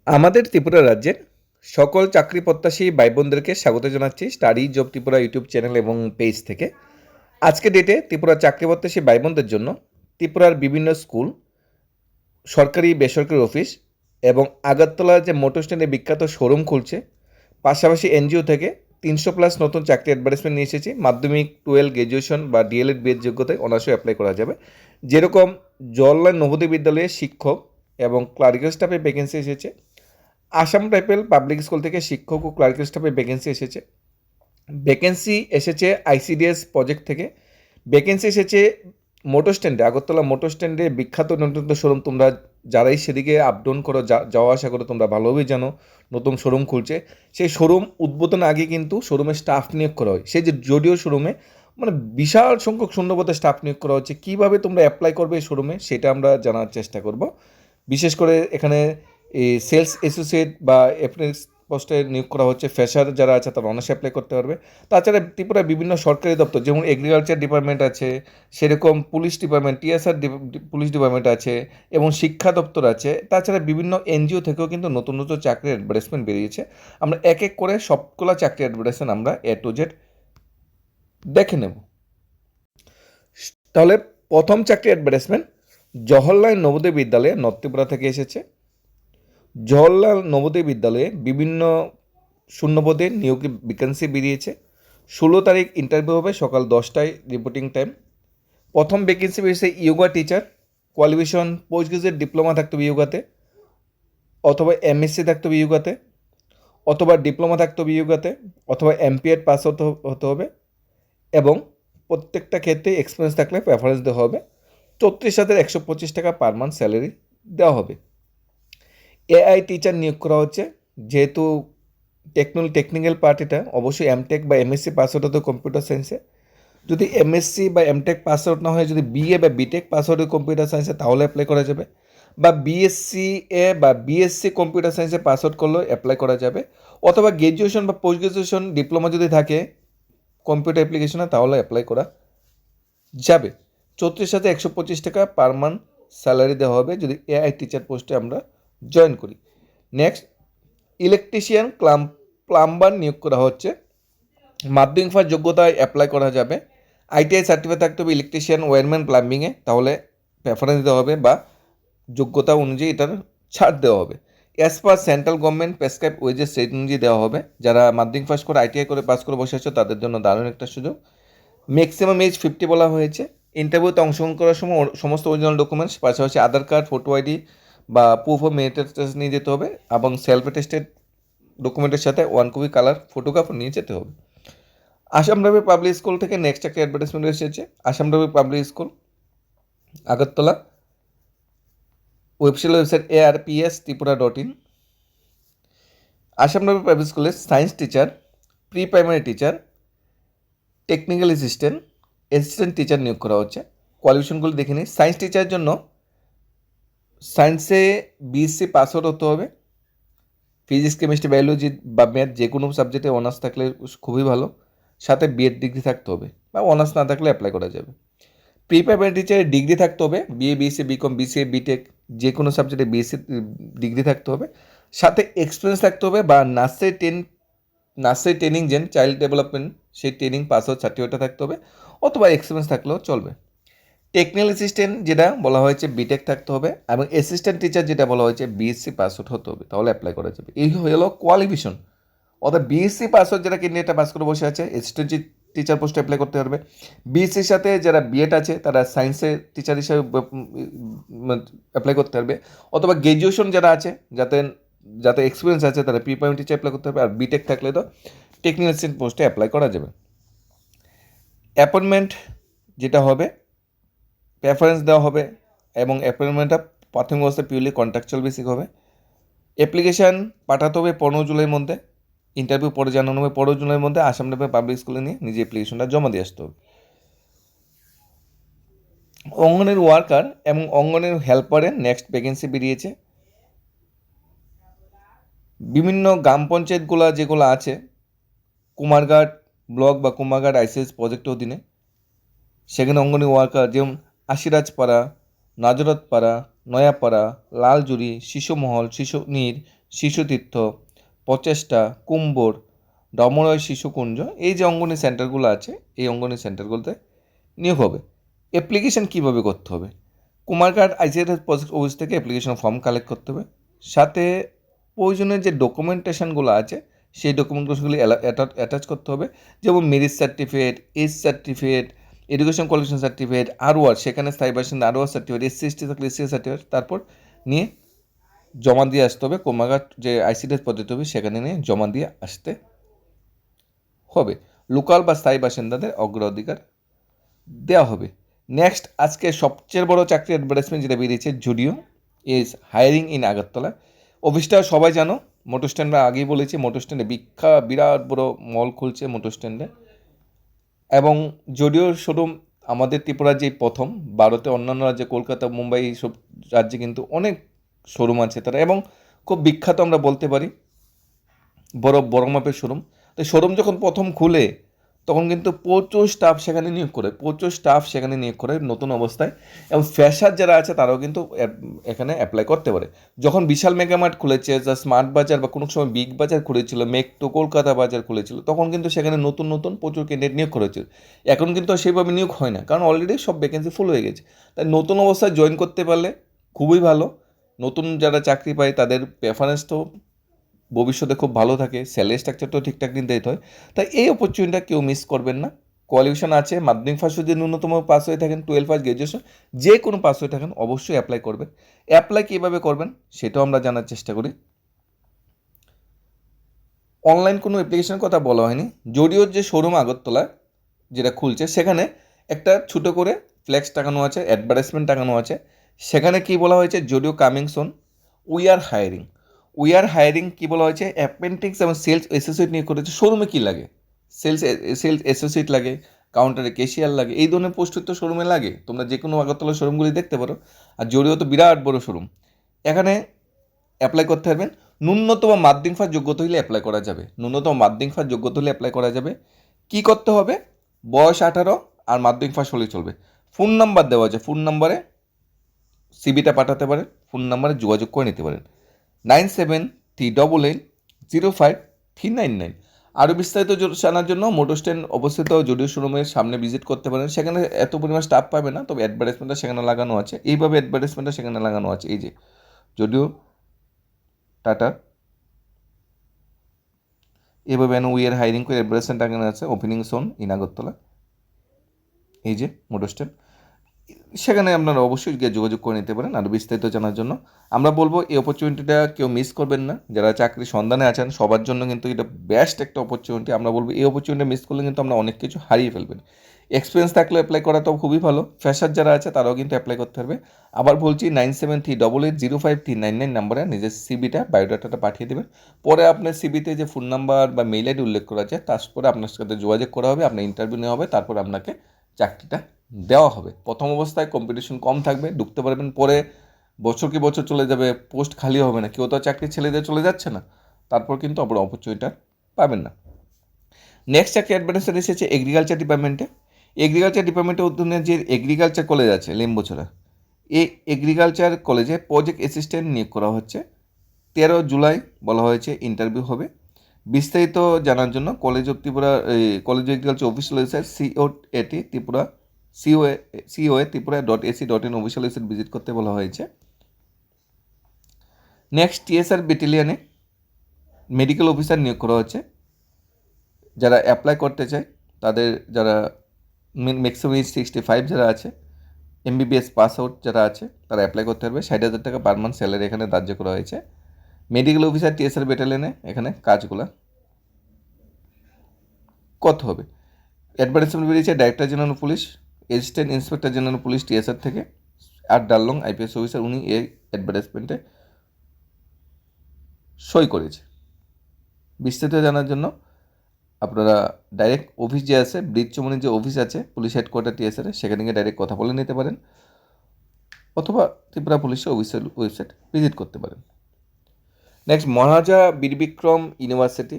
আমাদের ত্রিপুরা রাজ্যের সকল চাকরি প্রত্যাশী ভাই বোনদেরকে স্বাগত জানাচ্ছি study job Tripura YouTube channel এবং পেজ থেকে। আজকে ডেটে ত্রিপুরা চাকরি প্রত্যাশী ভাই বোনদের জন্য ত্রিপুরার বিভিন্ন স্কুল, সরকারি বেসরকারি অফিস এবং আগরতলার যে মোটর স্ট্যান্ডে বিখ্যাত শোরুম খুলছে, পাশাপাশি এনজিও থেকে 300+ নতুন চাকরি অ্যাডভার্টাইজমেন্ট নিয়ে এসেছি। মাধ্যমিক, 12 গ্র্যাজুয়েশন বা ডিএলএড বিএড যোগ্যতায় অনার্সও অ্যাপ্লাই করা যাবে। যেরকম জওহরলাল নবোদয় বিদ্যালয়ে শিক্ষক এবং ক্লারিক্যাল স্টাফে ভ্যাকেন্সি এসেছে। আসাম রাইফেল পাবলিক স্কুল থেকে শিক্ষক ও ক্লারিক্যাল স্টাফে ভ্যাকেন্সি এসেছে। ভ্যাকেন্সি এসেছে আইসিডিএস প্রজেক্ট থেকে। ভ্যাকেন্সি এসেছে মোটর স্ট্যান্ডে, আগরতলা মোটর স্ট্যান্ডে বিখ্যাত নতুন শোরুম। তোমরা যারাই সেদিকে আপ ডাউন করো, যাওয়া আসা করো, তোমরা ভালোভাবেই জানো নতুন শোরুম খুলছে। সেই শোরুম উদ্বোধনের আগে কিন্তু শোরুমে স্টাফ নিয়োগ করা হয়। সেই যে জডিও শোরুমে মানে বিশাল সংখ্যক শূন্যপদে স্টাফ নিয়োগ করা হচ্ছে। কীভাবে তোমরা অ্যাপ্লাই করবে এই শোরুমে সেটা আমরা জানার চেষ্টা করব। বিশেষ করে এখানে এই সেলস অ্যাসোসিয়েট বা অ্যাপ্রেন্টিস পোস্টে নিয়োগ করা হচ্ছে। ফ্রেশার যারা আছে তারা অনার্স অ্যাপ্লাই করতে পারবে। তাছাড়া ত্রিপুরায় বিভিন্ন সরকারি দপ্তর, যেমন এগ্রিকালচার ডিপার্টমেন্ট আছে, সেরকম police department, TSR police department আছে এবং শিক্ষা দপ্তর আছে। তাছাড়া বিভিন্ন এনজিও থেকেও কিন্তু নতুন নতুন চাকরির অ্যাডভার্টাইজমেন্ট বেরিয়েছে। আমরা এক এক করে সবগুলো চাকরির অ্যাডভার্টাইজমেন্ট আমরা এ টু জেড দেখে নেব। তাহলে প্রথম চাকরি অ্যাডভার্টাইজমেন্ট জওহরলাল নবোদয় বিদ্যালয়, নর্থ ত্রিপুরা থেকে এসেছে। জওহরলাল নবোদয় বিদ্যালয়ে বিভিন্ন শূন্যপদে নিয়োগ ভ্যাকেন্সি বেরিয়েছে। 16 তারিখ ইন্টারভিউ হবে, সকাল 10টায় রিপোর্টিং টাইম। প্রথম ভ্যাকেন্সি বেরিয়েছে yoga teacher. Qualification post graduate diploma থাকতে হবে ইয়োগাতে, অথবা এমএসসি থাকতে হবে ইয়োগাতে, অথবা ডিপ্লোমা থাকতে হবে ইয়োগাতে, অথবা এমপিএড পাস হতে হবে এবং প্রত্যেকটা ক্ষেত্রে এক্সপিরিয়েন্স থাকলে প্রেফারেন্স দেওয়া হবে। 34,125 টাকা পার মান্থ স্যালারি দেওয়া হবে। এআই টিচার নিয়োগ করা হচ্ছে। যেহেতু টেকনিক্যাল পার্ট, এটা অবশ্যই এমটেক বা এমএসসি পাস আউট হতে কম্পিউটার সায়েন্সে। যদি এমএসসি বা এমটেক পাস আউট না হয়, যদি বিএ বা বিটেক পাস আউট হয় কম্পিউটার সায়েন্সে, তাহলে অ্যাপ্লাই করা যাবে। বা বিএসসি এ বা বিএসসি কম্পিউটার সায়েন্সে পাস আউট করলেও অ্যাপ্লাই করা যাবে। অথবা গ্র্যাজুয়েশন বা পোস্ট গ্র্যাজুয়েশন ডিপ্লোমা যদি থাকে কম্পিউটার অ্যাপ্লিকেশনে, তাহলে অ্যাপ্লাই করা যাবে। 34,125 টাকা পার মান্থ স্যালারি দেওয়া হবে যদি এআই টিচার পোস্টে আমরা জয়েন করি। নেক্সট, ইলেকট্রিশিয়ান প্লাম্বার নিয়োগ করা হচ্ছে। মাধ্যমিক পাস যোগ্যতায় অ্যাপ্লাই করা যাবে। আইটিআই সার্টিফিকেট থাকতে হবে ইলেকট্রিশিয়ান, ওয়্যারম্যান, প্লাম্বিংয়ে, তাহলে প্রেফারেন্স দেওয়া হবে বা যোগ্যতা অনুযায়ী এটার ছাড় দেওয়া হবে। As per central government prescribe wages সেই অনুযায়ী দেওয়া হবে। যারা মাধ্যমিক পাস করে আইটিআই করে পাস করে বসে আছে তাদের জন্য দারুণ একটা সুযোগ। ম্যাক্সিমাম এজ 50 বলা হয়েছে। ইন্টারভিউতে অংশগ্রহণ করার সময় সমস্ত অরিজিনাল ডকুমেন্টস, পাশাপাশি আধার কার্ড, ফটো আইডি বা প্রুফ অফ মেরিটাল স্ট্যাটাস নিয়ে যেতে হবে এবং সেলফ অ্যাটেস্টেড ডকুমেন্টের সাথে 1 কপি কালার ফটোগ্রাফ নিয়ে যেতে হবে। আসাম রাইফেল পাবলিক স্কুল থেকে নেক্সট একটা অ্যাডভার্টাইজমেন্ট এসেছে। Assam rifle public school, Agartala. Website arps.tripura.in। Assam rifle public স্কুলে science teacher, pre primary teacher, technical assistant teacher নিয়োগ করা হচ্ছে। কোয়ালিফিকেশনগুলো দেখে নিই। সায়েন্স টিচারের জন্য সায়েন্সে বিএসসি পাস আউট হতে হবে। ফিজিক্স, কেমিস্ট্রি, বায়োলজি বা ম্যাথ যে কোনো সাবজেক্টে অনার্স থাকলে খুবই ভালো। সাথে বিএড ডিগ্রি থাকতে হবে, বা অনার্স না থাকলে অ্যাপ্লাই করা যাবে। প্রি প্রাইমারি টিচারের ডিগ্রি থাকতে হবে, BA, BSc, BCom, BCA, BTech যে কোনো সাবজেক্টে বিএসসি ডিগ্রি থাকতে হবে। সাথে এক্সপিরিয়েন্স থাকতে হবে বা নার্সারি ট্রেনিং যেন চাইল্ড ডেভেলপমেন্ট, সেই ট্রেনিং পাস আউট সার্টিফিকেটটা থাকতে হবে, অথবা এক্সপিরিয়েন্স থাকলেও চলবে। টেকনিক্যাল অ্যাসিস্ট্যান্ট যেটা বলা হয়েছে বিটেক থাকতে হবে, এবং অ্যাসিস্ট্যান্ট টিচার যেটা বলা হয়েছে বিএসসি পাস আউট হতে হবে, তাহলে অ্যাপ্লাই করা যাবে। এই হলো কোয়ালিফিকেশন। অর্থাৎ বিএসসি পাস আউট যারা ক্যান্ডিডেটটা পাস করে বসে আছে, অ্যাসিস্ট্যান্ট টিচার পোস্টে অ্যাপ্লাই করতে পারবে। বিএসসির সাথে যারা বিএড আছে তারা সায়েন্সের টিচার হিসাবে অ্যাপ্লাই করতে পারবে। অথবা গ্র্যাজুয়েশন যারা আছে, যাতে এক্সপিরিয়েন্স আছে, তারা প্রি প্রাইমারি টিচার অ্যাপ্লাই করতে পারবে। আর বিটেক থাকলে তো টেকনিক্যাল অ্যাসিস্ট্যান্ট পোস্টে অ্যাপ্লাই করা যাবে। অ্যাপয়েন্টমেন্ট যেটা হবে, প্রেফারেন্স দেওয়া হবে এবং অ্যাপয়েন্টমেন্টটা প্রাথমিক অবস্থায় পিওরলি কন্ট্রাকচুয়াল বেসিক হবে। অ্যাপ্লিকেশান পাঠাতে হবে 15 জুলাইয়ের মধ্যে। ইন্টারভিউ পরে জানানো হবে 15 জুলাইয়ের মধ্যে। আসাম রাইফেল পাবলিক স্কুলে নিয়ে নিজে অ্যাপ্লিকেশনটা জমা দিয়ে আসতে হবে। অঙ্গনের ওয়ার্কার এবং অঙ্গনের হেল্পারের নেক্সট ভ্যাকেন্সি বেরিয়েছে। বিভিন্ন গ্রাম পঞ্চায়েতগুলো যেগুলো আছে, কুমারঘাট ব্লক বা কুমারঘাট আইসিএস প্রজেক্টের অধীনে, সেখানে অঙ্গনওয়াড়ি ওয়ার্কার যেমন আশিরাজপাড়া, নাজরতপাড়া, নয়াপাড়া, লালজুরি, শিশুমহল, শিশুনীর, শিশুতীর্থ, প্রচেষ্টা, কুম্ভর, রমণয় শিশুকুঞ্জ, এই যে অঙ্গনী সেন্টারগুলো আছে এই অঙ্গনী সেন্টারগুলোতে নিয়োগ হবে। অ্যাপ্লিকেশান কীভাবে করতে হবে? কুমারঘাট আইসিডিএস প্রজেক্ট অফিস থেকে অ্যাপ্লিকেশন ফর্ম কালেক্ট করতে হবে, সাথে প্রয়োজনীয় যে ডকুমেন্টেশনগুলো আছে সেই ডকুমেন্টেশনগুলি অ্যাটাচ করতে হবে, যেমন merit certificate, age certificate, education qualification certificate, আরওয়ার, সেখানে স্থায়ী বাসিন্দা আরওয়ার সার্টিফিকেট, এসসি/এসটি থাকলে এসসি সার্টিফিকেট, তারপর নিয়ে জমা দিয়ে আসতে হবে। কুমারঘাট যে আইসিডিএস পদ্ধতি হবে সেখানে নিয়ে জমা দিয়ে আসতে হবে। লোকাল বা স্থায়ী বাসিন্দাদের অগ্রাধিকার দেওয়া হবে। নেক্সট, আজকে সবচেয়ে বড় চাকরি অ্যাডভার্টাইজমেন্ট যেটা বেরিয়েছে, Zudio is hiring in Agartala. অফিসটা সবাই জানো, মোটর স্ট্যান্ডে আগেই বলেছি, মোটর স্ট্যান্ডে বিরাট বড় মল খুলছে মোটর স্ট্যান্ডে, এবং জুডিওর শোরুম আমাদের ত্রিপুরার যেই প্রথম, ভারতে অন্যান্য রাজ্যে কলকাতা, মুম্বাই এইসব রাজ্যে কিন্তু অনেক শোরুম আছে তারা, এবং খুব বিখ্যাত আমরা বলতে পারি, বড় মাপের শোরুম। তো শোরুম যখন প্রথম খুলে তখন কিন্তু প্রচুর স্টাফ সেখানে নিয়োগ করে নতুন অবস্থায়, এবং ফ্রেশার যারা আছে তারাও কিন্তু এখানে অ্যাপ্লাই করতে পারে। যখন বিশাল মেগামার্ট খুলেছে, যা স্মার্ট বাজার বা কোনো সময় বিগ বাজার খুলেছিল, মেট্রো কলকাতা বাজার খুলেছিল, তখন কিন্তু সেখানে নতুন প্রচুর ক্যান্ডিডেট নিয়োগ করেছিল। এখন কিন্তু সেইভাবে নিয়োগ হয় না, কারণ অলরেডি সব ভ্যাকেন্সি ফুল হয়ে গেছে। তাই নতুন অবস্থায় জয়েন করতে পারলে খুবই ভালো। নতুন যারা চাকরি পায় তাদের প্রেফারেন্স তো ভবিষ্যতে খুব ভালো থাকে, স্যালারি স্ট্রাকচারটাও ঠিকঠাক নির্ধারিত হয়। তাই এই অপরচুনিটিটা কেউ মিস করবেন না। কোয়ালিফিকেশন আছে, মাধ্যমিক পাস যদি ন্যূনতম পাস হয়ে থাকেন, 12 পাস, গ্র্যাজুয়েশন যে কোনো পাস হয়ে থাকেন, অবশ্যই অ্যাপ্লাই করবেন। অ্যাপ্লাই কীভাবে করবেন সেটাও আমরা জানার চেষ্টা করি। অনলাইন কোনো অ্যাপ্লিকেশনের কথা বলা হয়নি। যদিও যে শোরুম আগরতলা যেটা খুলছে সেখানে একটা ছোটো করে ফ্লেক্স টাঙানো আছে, অ্যাডভার্টাইজমেন্ট টাঙানো আছে। সেখানে কি বলা হয়েছে, যদিও coming soon, we are hiring কী বলা হয়েছে, অ্যাপ্রেন্টিস এবং সেলস অ্যাসোসিয়েট নিয়োগ করেছে। শোরুমে কী লাগে, সেলস অ্যাসোসিয়েট লাগে, কাউন্টারে ক্যাশিয়ার লাগে, এই ধরনের পোস্ট তো শোরুমে লাগে। তোমরা যে কোনো আগরতলা শোরুমগুলি দেখতে পারো। আর যদিও তো বিরাট বড় শোরুম, এখানে অ্যাপ্লাই করতে পারবেন। ন্যূনতম মাধ্যমিক পাস যোগ্যতা হলে অ্যাপ্লাই করা যাবে। কী করতে হবে, বয়স 18 আর মাধ্যমিক পাস হলেই চলবে। ফোন নাম্বার দেওয়া আছে, ফোন নাম্বারে সিবিটা পাঠাতে পারেন, ফোন নাম্বারে যোগাযোগ করে নিতে পারেন 9738805399। আরও বিস্তারিত জানার জন্য মোটর স্ট্যান্ড অবস্থিত জুডিও শোরুমের সামনে ভিজিট করতে পারেন। সেখানে এত পরিমাণ স্টাফ পাবে না, তবে অ্যাডভার্টাইজমেন্টটা সেখানে লাগানো আছে, এইভাবে অ্যাডভার্টাইজমেন্টটা সেখানে লাগানো আছে। এই যে যদিও টাটা, এভাবে উই আর হায়ারিং করে অ্যাডভার্টাইজমেন্ট লাগানো আছে, ওপেনিং সোন ইন আগরতলা। এই যে মোটর স্ট্যান্ড, সেখানে আপনারা অবশ্যই গিয়ে যোগাযোগ করে নিতে পারেন আরও বিস্তারিত জানার জন্য। আমরা বলবো এই অপরচুনিটিটা কেউ মিস করবেন না। যারা চাকরি সন্ধানে আছেন সবার জন্য কিন্তু এটা বেস্ট একটা অপরচুনিটি। আমরা বলবো এই অপরচুনিটি মিস করলে কিন্তু আমরা অনেক কিছু হারিয়ে ফেলবেন। এক্সপিরিয়েন্স থাকলে অ্যাপ্লাই করাটাও খুবই ভালো। ফ্রেশার যারা আছে তারাও কিন্তু অ্যাপ্লাই করতে পারবে। আবার বলছি 9738805399 নাম্বারে নিজের সিবিটা, বায়োডাটাটা পাঠিয়ে দেবেন। পরে আপনার সিবিতে যে ফোন নাম্বার বা মেইল আইডি উল্লেখ করা আছে, তারপরে আপনার সাথে যোগাযোগ করা হবে, আপনার ইন্টারভিউ নেওয়া হবে, তারপর আপনাকে চাকরিটা দেওয়া হবে। প্রথম অবস্থায় কম্পিটিশন কম থাকবে, ঢুকতে পারবেন। পরে বছর কি বছর চলে যাবে, পোস্ট খালি হবে না, কেউ তো চাকরি ছেড়ে দিয়ে চলে যাচ্ছে না, তারপর কিন্তু আপনার অপরচুনিটিটা পাবেন না। নেক্সট চাকরি অ্যাডভার্টাইজমেন্ট এসেছে এগ্রিকালচার ডিপার্টমেন্টে। এগ্রিকালচার ডিপার্টমেন্টের অধীনে যে এগ্রিকালচার কলেজ আছে লিম্বছড়া, এই এগ্রিকালচার কলেজে প্রজেক্ট অ্যাসিস্ট্যান্ট নিয়োগ করা হচ্ছে। 13 জুলাই বলা হয়েছে ইন্টারভিউ হবে। বিস্তারিত জানার জন্য college of agriculture official website COA ত্রিপুরা.ac.in অফিসিয়াল ওয়েবসাইট ভিজিট করতে বলা হয়েছে। নেক্সট, TSR ব্যাটালিয়নে মেডিকেল অফিসার নিয়োগ করা হচ্ছে। যারা অ্যাপ্লাই করতে চায় তাদের, যারা ম্যাক্সিমাম 65 যারা আছে, MBBS পাস আউট যারা আছে, তারা অ্যাপ্লাই করতে পারবে। 60,000 টাকা পার মান্থ স্যালারি এখানে ধার্য করা হয়েছে। মেডিকেল অফিসার TSR ব্যাটালিয়নে এখানে কাজগুলো করতে হবে। অ্যাডভার্টাইজমেন্ট বেরিয়েছে director general police, assistant inspector general police TSR থেকে, আর ডাললং IPS অফিসার, উনি এই অ্যাডভার্টাইজমেন্টে সই করেছে। বিস্তারিত জানার জন্য আপনারা ডাইরেক্ট অফিস যে আছে, ব্রিজ চমনির যে অফিস আছে পুলিশ হেডকোয়ার্টার TSR, সেখানে গিয়ে ডাইরেক্ট কথা বলে নিতে পারেন, অথবা ত্রিপুরা পুলিশের ওয়েবসাইট ভিজিট করতে পারেন। নেক্সট, মহারাজা বীর বিক্রম ইউনিভার্সিটি,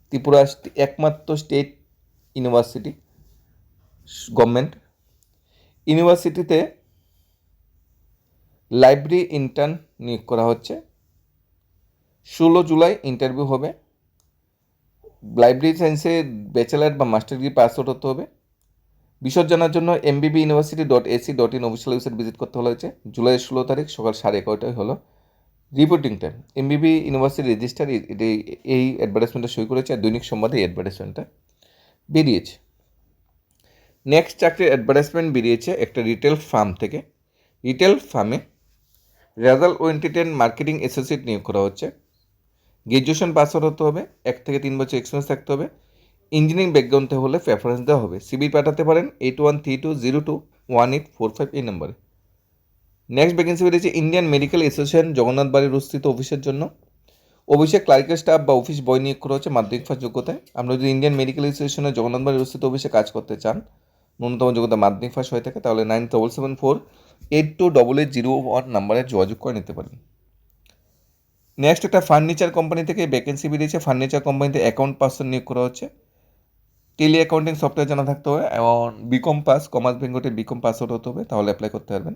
ত্রিপুরা একমাত্র স্টেট ইউনিভার্সিটি, গভর্নমেন্ট ইউনিভার্সিটিতে লাইব্রেরি ইন্টার্ন নিয়োগ করা হচ্ছে। 16 জুলাই ইন্টারভিউ হবে। লাইব্রেরি সায়েন্সে ব্যাচেলার বা মাস্টার ডিগ্রি পাস আউট হতে হবে। বিশদ জানার জন্য mbbuniversity.ac.in অফিসিয়াল ওয়েবসাইট ভিজিট করতে বলা হয়েছে। জুলাই 16 তারিখ সকাল 11:30 হলো রিপোর্টিং টাইম। এমবিবি ইউনিভার্সিটি রেজিস্টার এই অ্যাডভার্টাইজমেন্টটা সই করেছে, আর দৈনিক সংবাদে এই অ্যাডভার্টাইজমেন্টটা বেরিয়েছে। নেক্সট চাকরির অ্যাডভার্টাইজমেন্ট বেরিয়েছে একটা রিটেল ফার্ম থেকে। রিটেল ফার্মে রেজাল্ট ওরিয়েন্টেড মার্কেটিং অ্যাসোসিয়েট নিয়োগ করা হচ্ছে। গ্র্যাজুয়েশন পাস আউট হতে হবে, 1 থেকে 3 বছর এক্সপিরিয়েন্স থাকতে হবে। ইঞ্জিনিয়ারিং ব্যাকগ্রাউন্ডে হলে প্রেফারেন্স দেওয়া হবে। সিবি পাঠাতে পারেন 8132021845 এই নম্বরে। নেক্সট ভ্যাকেন্সি বেরিয়েছে ইন্ডিয়ান মেডিকেল অ্যাসোসিয়েশন জগন্নাথ বাড়ির স্থিত অফিসের জন্য। অফিসে ক্লারিক্যাল স্টাফ বা অফিস বয় নিয়োগ করা হচ্ছে মাধ্যমিক পাস যোগ্যতায়। আমরা যদি ইন্ডিয়ান মেডিকেল অ্যাসোসিয়েশনের জগন্নাথ বাড়ির স্থিত অফিসে কাজ করতে চান, ন্যূনতম যোগ্যতা মাধ্যমিক পাস হয়ে থাকে, তাহলে 9774828801 নাম্বারে যোগাযোগ করে নিতে পারেন। নেক্সট একটা ফার্নিচার কোম্পানি থেকে ভ্যাকেন্সি বেরিয়েছে। ফার্নিচার কোম্পানিতে অ্যাকাউন্ট পার্সন নিয়োগ করা হচ্ছে। টেলি অ্যাকাউন্টিং সফটওয়্যার জানা থাকতে হবে এবং বিকম পাস, কমার্স বেঙ্গটে বিকম পাস আউট হতে হবে, তাহলে অ্যাপ্লাই করতে পারবেন।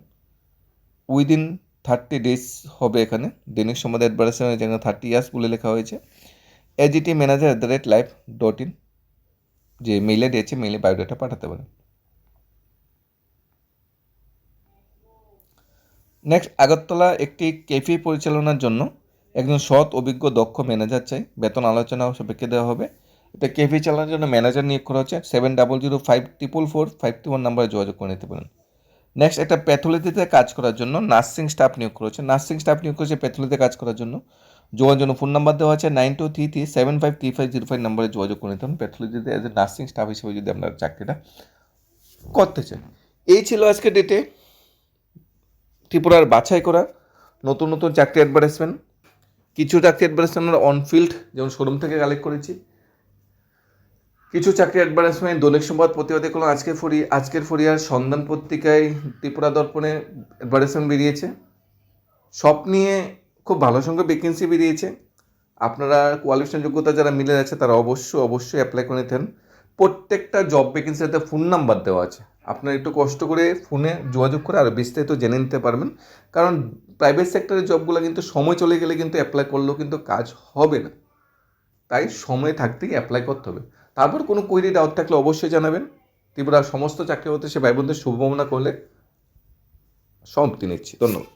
উইদিন 30 ডেজ হবে এখানে। দৈনিক সংবাদ অ্যাডভার্টাইজমেন্ট যেখানে 30 ইয়ার্স বলে লেখা হয়েছে। agtmanager@life.in যে মেইলে দিয়েছে, মেইলে বায়োডাটা পাঠাতে পারেন। নেক্সট আগরতলা একটি ক্যাফে পরিচালনার জন্য একজন সৎ অভিজ্ঞ দক্ষ ম্যানেজার চাই। বেতন আলোচনা সাপেক্ষে দেওয়া হবে। এটা ক্যাফে চালানোর জন্য ম্যানেজার নিয়োগ করা হচ্ছে। 7005444531 নাম্বারে যোগাযোগ করে নিতে পারেন। নেক্সট একটা প্যাথোলজিতে কাজ করার জন্য নার্সিং স্টাফ নিয়োগ করা হচ্ছে। নার্সিং স্টাফ নিয়োগ করেছে প্যাথোলজিতে কাজ করার জন্য। যোগাযোগের জন্য ফোন নাম্বার দেওয়া আছে 9233753505 নাম্বারে যোগাযোগ করে নিতে পারেন। প্যাথোলজিতে অ্যাজ এ নার্সিং স্টাফ হিসেবে যদি আপনার চাকরিটা করতে চান। এই ছিল আজকে ডেটে ত্রিপুরার বাছাই করা নতুন নতুন চাকরি অ্যাডভার্টাইজমেন্ট। কিছু চাকরি অ্যাডভার্টাইজমেন্ট আমরা অনফিল্ড যেমন শোরুম থেকে কালেক্ট করেছি। কিছু চাকরি অ্যাডভার্টাইজমেন্ট দৈনিক সংবাদ প্রতিবাদে করলাম। আজকের ফরিয়ার সন্ধান পত্রিকায় ত্রিপুরা দর্পণে অ্যাডভার্টাইজমেন্ট বেরিয়েছে। সব নিয়ে খুব ভালো সংখ্যক ভ্যাকেন্সি বেরিয়েছে। আপনারা কোয়ালিফিকেশন যোগ্যতা যারা মিলে যাচ্ছে তারা অবশ্যই অ্যাপ্লাই করে নিতেন। প্রত্যেকটা জব ভ্যাকেন্সিতে ফোন নাম্বার দেওয়া আছে। আপনারা একটু কষ্ট করে ফোনে যোগাযোগ করে আরও বিস্তারিত জেনে নিতে পারবেন। কারণ প্রাইভেট সেক্টরের জবগুলো কিন্তু সময় চলে গেলে কিন্তু অ্যাপ্লাই করলেও কিন্তু কাজ হবে না। তাই সময় থাকতেই অ্যাপ্লাই করতে হবে। তারপর কোনো কোয়েরি ডাউট থাকলে অবশ্যই জানাবেন। ত্রিপুরার সমস্ত চাকরি হতে সে ভাই বোনদের শুভকামনা করলে সমাপ্তি নিচ্ছি। ধন্যবাদ।